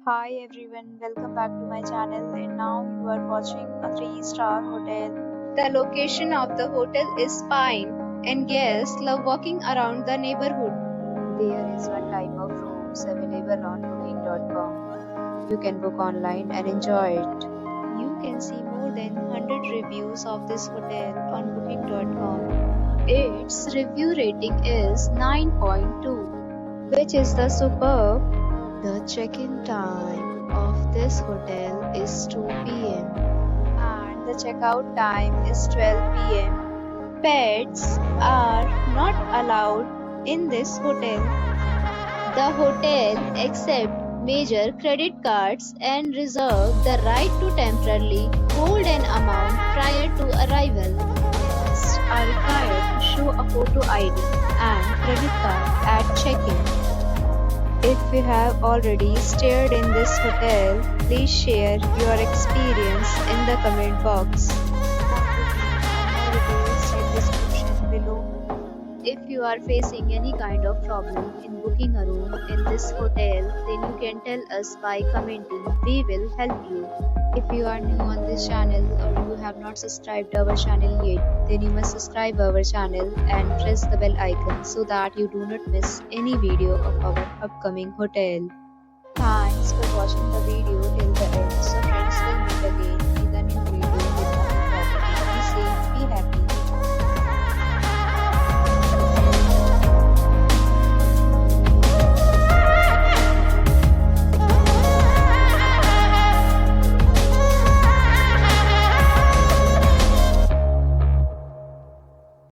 Hi everyone, welcome back to my channel and now you are watching a 3-star hotel. The location of the hotel is fine and guests love walking around the neighborhood. There is one type of rooms available on booking.com. You can book online and enjoy it. You can see more than 100 reviews of this hotel on booking.com. Its review rating is 9.2, which is the superb. The check-in time of this hotel is 2 p.m. and the checkout time is 12 p.m. Pets are not allowed in this hotel. The hotel accepts major credit cards and reserves the right to temporarily hold an amount prior to arrival. Guests are required to show a photo ID and credit card at check-in. If you have already stayed in this hotel, please share your experience in the comment box. More details in description below. If you are facing any kind of problem in booking a room in this hotel, then you can tell us by commenting. We will help you. If you are new on this channel or you have not subscribed our channel yet, then you must subscribe our channel and press the bell icon so that you do not miss any video of our upcoming hotel. Thanks for watching the video till the end. So friends, will meet again.